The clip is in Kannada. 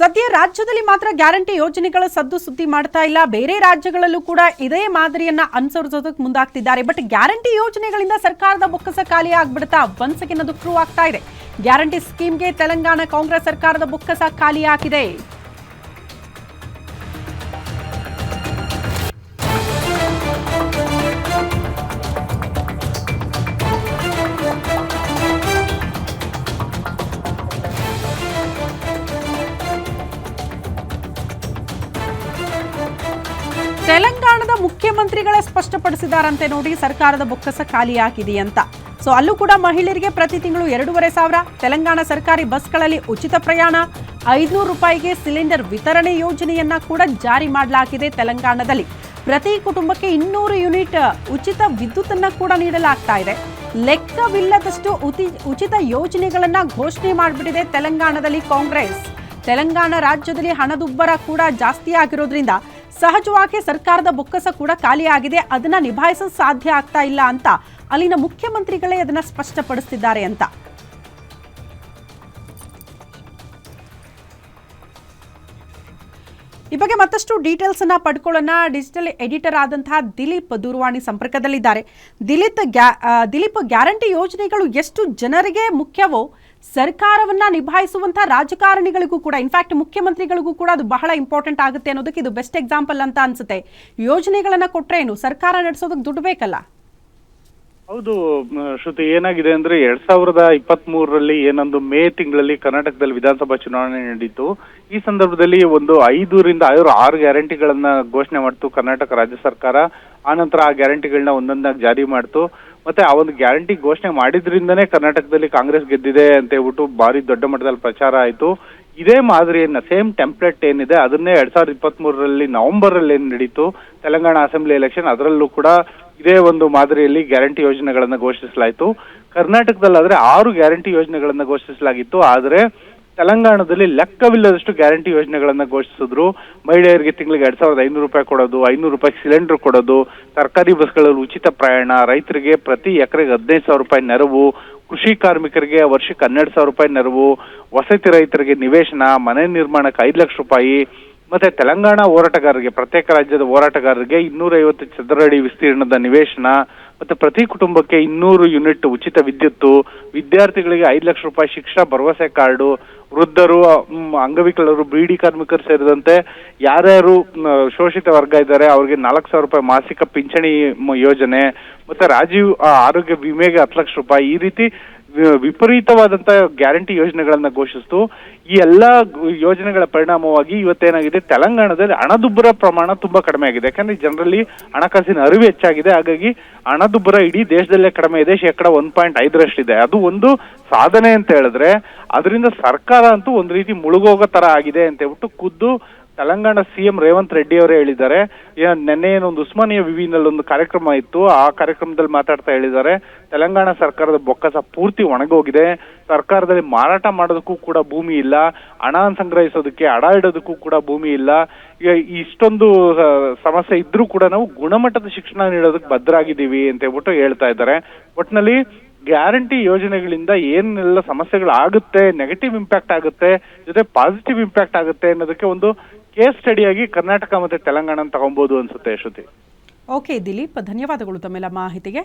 ಸದ್ಯ ರಾಜ್ಯದಲ್ಲಿ ಮಾತ್ರ ಗ್ಯಾರಂಟಿ ಯೋಜನೆಗಳ ಸದ್ದು ಸುದ್ದಿ ಮಾಡ್ತಾ ಇಲ್ಲ. ಬೇರೆ ರಾಜ್ಯಗಳಲ್ಲೂ ಕೂಡ ಇದೇ ಮಾದರಿಯನ್ನ ಅನುಸರಿಸೋದಕ್ಕೆ ಮುಂದಾಗ್ತಿದ್ದಾರೆ. ಬಟ್ ಗ್ಯಾರಂಟಿ ಯೋಜನೆಗಳಿಂದ ಸರ್ಕಾರದ ಬೊಕ್ಕಸ ಖಾಲಿ ಆಗ್ಬಿಡ್ತಾ ಬನ್ಸಕಿನದು ಪ್ರೂವ್ ಆಗ್ತಾ ಇದೆ. ಗ್ಯಾರಂಟಿ ಸ್ಕೀಮ್ಗೆ ತೆಲಂಗಾಣ ಕಾಂಗ್ರೆಸ್ ಸರ್ಕಾರದ ಬೊಕ್ಕಸ ಖಾಲಿ ಆಗಿದೆ. ತೆಲಂಗಾಣದ ಮುಖ್ಯಮಂತ್ರಿಗಳೇ ಸ್ಪಷ್ಟಪಡಿಸಿದಾರಂತೆ ನೋಡಿ, ಸರ್ಕಾರದ ಬೊಕ್ಕಸ ಖಾಲಿಯಾಗಿದೆ ಅಂತ. ಸೊ ಅಲ್ಲೂ ಕೂಡ ಮಹಿಳೆಯರಿಗೆ ಪ್ರತಿ ತಿಂಗಳು 2,500, ತೆಲಂಗಾಣ ಸರ್ಕಾರಿ ಬಸ್ಗಳಲ್ಲಿ ಉಚಿತ ಪ್ರಯಾಣ, 500 ರೂಪಾಯಿಗೆ ಸಿಲಿಂಡರ್ ವಿತರಣೆ ಯೋಜನೆಯನ್ನ ಕೂಡ ಜಾರಿ ಮಾಡಲಾಗಿದೆ. ತೆಲಂಗಾಣದಲ್ಲಿ ಪ್ರತಿ ಕುಟುಂಬಕ್ಕೆ 200 ಯೂನಿಟ್ ಉಚಿತ ವಿದ್ಯುತ್ತನ್ನ ಕೂಡ ನೀಡಲಾಗ್ತಾ ಇದೆ. ಲೆಕ್ಕವಿಲ್ಲದಷ್ಟು ಉಚಿತ ಯೋಜನೆಗಳನ್ನ ಘೋಷಣೆ ಮಾಡಿಬಿಟ್ಟಿದೆ ತೆಲಂಗಾಣದಲ್ಲಿ ಕಾಂಗ್ರೆಸ್. ತೆಲಂಗಾಣ ರಾಜ್ಯದಲ್ಲಿ ಹಣದುಬ್ಬರ ಕೂಡ ಜಾಸ್ತಿ ಆಗಿರೋದ್ರಿಂದ ಸಹಜವಾಗಿ ಸರ್ಕಾರದ ಬೊಕ್ಕಸ ಕೂಡ ಖಾಲಿಯಾಗಿದೆ. ಅದನ್ನ ನಿಭಾಯಿಸಲು ಸಾಧ್ಯ ಆಗ್ತಾ ಇಲ್ಲ ಅಂತ ಅಲ್ಲಿನ ಮುಖ್ಯಮಂತ್ರಿಗಳೇ ಅದನ್ನ ಸ್ಪಷ್ಟಪಡಿಸಿದ್ದಾರೆ ಅಂತ. ಈ ಬಗ್ಗೆ ಮತ್ತಷ್ಟು ಡೀಟೇಲ್ಸ್ ಅನ್ನ ಪಡ್ಕೊಳ್ಳೋಣ. ಡಿಜಿಟಲ್ ಎಡಿಟರ್ ಆದಂತಹ ದಿಲೀಪ್ ದೂರವಾಣಿ ಸಂಪರ್ಕದಲ್ಲಿದ್ದಾರೆ. ದಿಲೀಪ್, ಗ್ಯಾರಂಟಿ ಯೋಜನೆಗಳು ಎಷ್ಟು ಜನರಿಗೆ ಮುಖ್ಯವೋ ಸರ್ಕಾರವನ್ನ ನಿಭಾಯಿಸುವಂತಹ ರಾಜಕಾರಣಿಗಳಿಗೂ ಕೂಡ, ಇನ್ಫ್ಯಾಕ್ಟ್ ಮುಖ್ಯಮಂತ್ರಿಗಳಿಗೂ ಕೂಡ ಅದು ಬಹಳ ಇಂಪಾರ್ಟೆಂಟ್ ಆಗುತ್ತೆ ಅನ್ನೋದಕ್ಕೆ ಇದು ಬೆಸ್ಟ್ ಎಕ್ಸಾಂಪಲ್ ಅಂತ ಅನ್ಸುತ್ತೆ. ಯೋಜನೆಗಳನ್ನ ಕೊಟ್ರೆ ಏನು, ಸರ್ಕಾರ ನಡೆಸೋದಕ್ಕೆ ದುಡ್ಡು ಬೇಕಲ್ಲ? ಹೌದು ಶ್ರುತಿ, ಏನಾಗಿದೆ ಅಂದ್ರೆ 2023ರಲ್ಲಿ ಏನೊಂದು ಮೇ ತಿಂಗಳಲ್ಲಿ ಕರ್ನಾಟಕದಲ್ಲಿ ವಿಧಾನಸಭಾ ಚುನಾವಣೆ ನಡೀತು. ಈ ಸಂದರ್ಭದಲ್ಲಿ ಒಂದು 5ರಿಂದ 6 ಗ್ಯಾರಂಟಿಗಳನ್ನ ಘೋಷಣೆ ಮಾಡ್ತು ಕರ್ನಾಟಕ ರಾಜ್ಯ ಸರ್ಕಾರ. ಆನಂತರ ಆ ಗ್ಯಾರಂಟಿಗಳನ್ನ ಒಂದೊಂದಾಗಿ ಜಾರಿ ಮಾಡ್ತು. ಮತ್ತೆ ಆ ಒಂದು ಗ್ಯಾರಂಟಿ ಘೋಷಣೆ ಮಾಡಿದ್ರಿಂದನೇ ಕರ್ನಾಟಕದಲ್ಲಿ ಕಾಂಗ್ರೆಸ್ ಗೆದ್ದಿದೆ ಅಂತ ಹೇಳ್ಬಿಟ್ಟು ಭಾರಿ ದೊಡ್ಡ ಮಟ್ಟದಲ್ಲಿ ಪ್ರಚಾರ ಆಯ್ತು. ಇದೇ ಮಾದರಿಯನ್ನ, ಸೇಮ್ ಟೆಂಪ್ಲೇಟ್ ಏನಿದೆ ಅದನ್ನೇ 2023ರಲ್ಲಿ ನವೆಂಬರ್ ಅಲ್ಲಿ ಏನ್ ನಡೀತು ತೆಲಂಗಾಣ ಅಸೆಂಬ್ಲಿ ಎಲೆಕ್ಷನ್, ಅದರಲ್ಲೂ ಕೂಡ ಇದೇ ಒಂದು ಮಾದರಿಯಲ್ಲಿ ಗ್ಯಾರಂಟಿ ಯೋಜನೆಗಳನ್ನ ಘೋಷಿಸಲಾಯಿತು. ಕರ್ನಾಟಕದಲ್ಲಾದ್ರೆ 6 ಗ್ಯಾರಂಟಿ ಯೋಜನೆಗಳನ್ನ ಘೋಷಿಸಲಾಗಿತ್ತು. ಆದ್ರೆ ತೆಲಂಗಾಣದಲ್ಲಿ ಲೆಕ್ಕವಿಲ್ಲದಷ್ಟು ಗ್ಯಾರಂಟಿ ಯೋಜನೆಗಳನ್ನ ಘೋಷಿಸಿದ್ರು. ಮಹಿಳೆಯರಿಗೆ ತಿಂಗಳಿಗೆ 2,500 ರೂಪಾಯಿ ಕೊಡೋದು, 500 ರೂಪಾಯಿ ಸಿಲಿಂಡರ್ ಕೊಡೋದು, ಸರ್ಕಾರಿ ಬಸ್ಗಳಲ್ಲಿ ಉಚಿತ ಪ್ರಯಾಣ, ರೈತರಿಗೆ ಪ್ರತಿ ಎಕರೆಗೆ 15,000 ರೂಪಾಯಿ ನೆರವು, ಕೃಷಿ ಕಾರ್ಮಿಕರಿಗೆ ವರ್ಷಕ್ಕೆ 12,000 ರೂಪಾಯಿ ನೆರವು, ವಸತಿ ರೈತರಿಗೆ ನಿವೇಶನ, ಮನೆ ನಿರ್ಮಾಣಕ್ಕೆ 5 ಲಕ್ಷ ರೂಪಾಯಿ, ಮತ್ತೆ ತೆಲಂಗಾಣ ಹೋರಾಟಗಾರರಿಗೆ, ಪ್ರತ್ಯೇಕ ರಾಜ್ಯದ ಹೋರಾಟಗಾರರಿಗೆ 250 ಚದರ ಅಡಿ ವಿಸ್ತೀರ್ಣದ ನಿವೇಶನ, ಮತ್ತೆ ಪ್ರತಿ ಕುಟುಂಬಕ್ಕೆ 200 ಯೂನಿಟ್ ಉಚಿತ ವಿದ್ಯುತ್ತು, ವಿದ್ಯಾರ್ಥಿಗಳಿಗೆ 5 ಲಕ್ಷ ರೂಪಾಯಿ ಶಿಕ್ಷಣ ಭರವಸೆ ಕಾರ್ಡು, ವೃದ್ಧರು, ಅಂಗವಿಕಲರು, ಬೀಡಿ ಕಾರ್ಮಿಕರು ಸೇರಿದಂತೆ ಯಾರ್ಯಾರು ಶೋಷಿತ ವರ್ಗ ಇದ್ದಾರೆ ಅವ್ರಿಗೆ 4,000 ರೂಪಾಯಿ ಮಾಸಿಕ ಪಿಂಚಣಿ ಯೋಜನೆ, ಮತ್ತೆ ರಾಜೀವ್ ಆರೋಗ್ಯ ವಿಮೆಗೆ 10 ಲಕ್ಷ ರೂಪಾಯಿ. ಈ ರೀತಿ ವಿಪರೀತವಾದಂತ ಗ್ಯಾರಂಟಿ ಯೋಜನೆಗಳನ್ನ ಘೋಷಿಸಿತು. ಈ ಎಲ್ಲಾ ಯೋಜನೆಗಳ ಪರಿಣಾಮವಾಗಿ ಇವತ್ತೇನಾಗಿದೆ, ತೆಲಂಗಾಣದಲ್ಲಿ ಹಣದುಬ್ಬರ ಪ್ರಮಾಣ ತುಂಬಾ ಕಡಿಮೆ ಆಗಿದೆ. ಯಾಕಂದ್ರೆ ಜನರಲ್ಲಿ ಹಣಕಾಸಿನ ಅರಿವು ಹೆಚ್ಚಾಗಿದೆ. ಹಾಗಾಗಿ ಹಣದುಬ್ಬರ ಇಡೀ ದೇಶದಲ್ಲೇ ಕಡಿಮೆ ಇದೆ, 1.5%. ಅದು ಒಂದು ಸಾಧನೆ ಅಂತ ಹೇಳಿದ್ರೆ, ಅದರಿಂದ ಸರ್ಕಾರ ಅಂತೂ ಒಂದ್ ರೀತಿ ಮುಳುಗೋಗೋ ತರ ಆಗಿದೆ ಅಂತ ಹೇಳ್ಬಿಟ್ಟು ಖುದ್ದು ತೆಲಂಗಾಣ ಸಿಎಂ ರೇವಂತ್ ರೆಡ್ಡಿ ಅವರೇ ಹೇಳಿದ್ದಾರೆ. ನೆನ್ನೆ ಏನೊಂದು ಉಸ್ಮಾನಿಯಾ ವಿವಿನಲ್ಲಿ ಒಂದು ಕಾರ್ಯಕ್ರಮ ಇತ್ತು, ಆ ಕಾರ್ಯಕ್ರಮದಲ್ಲಿ ಮಾತಾಡ್ತಾ ಹೇಳಿದ್ದಾರೆ, ತೆಲಂಗಾಣ ಸರ್ಕಾರದ ಬೊಕ್ಕಸ ಪೂರ್ತಿ ಒಣಗೋಗಿದೆ, ಸರ್ಕಾರದಲ್ಲಿ ಮಾರಾಟ ಮಾಡೋದಕ್ಕೂ ಕೂಡ ಭೂಮಿ ಇಲ್ಲ, ಹಣ ಸಂಗ್ರಹಿಸೋದಕ್ಕೆ, ಹಣ ಇಡೋದಕ್ಕೂ ಕೂಡ ಭೂಮಿ ಇಲ್ಲ. ಇಷ್ಟೊಂದು ಸಮಸ್ಯೆ ಇದ್ರೂ ಕೂಡ ನಾವು ಗುಣಮಟ್ಟದ ಶಿಕ್ಷಣ ನೀಡೋದಕ್ಕೆ ಬದ್ಧರಾಗಿದ್ದೀವಿ ಅಂತ ಹೇಳ್ಬಿಟ್ಟು ಹೇಳ್ತಾ ಇದ್ದಾರೆ. ಒಟ್ನಲ್ಲಿ ಗ್ಯಾರಂಟಿ ಯೋಜನೆಗಳಿಂದ ಏನೆಲ್ಲ ಸಮಸ್ಯೆಗಳಾಗುತ್ತೆ, ನೆಗೆಟಿವ್ ಇಂಪ್ಯಾಕ್ಟ್ ಆಗುತ್ತೆ, ಜೊತೆ ಪಾಸಿಟಿವ್ ಇಂಪ್ಯಾಕ್ಟ್ ಆಗುತ್ತೆ ಅನ್ನೋದಕ್ಕೆ ಒಂದು ಕೇಸ್ ಸ್ಟಡಿಯಾಗಿ ಕರ್ನಾಟಕ ಮತ್ತೆ ತೆಲಂಗಾಣ ತಗೊಬಹುದು ಅನ್ಸುತ್ತೆ ಶ್ರುತಿ. ಓಕೆ ದಿಲೀಪ್, ಧನ್ಯವಾದಗಳು ತಮ್ಮೆಲ್ಲ ಮಾಹಿತಿಗೆ.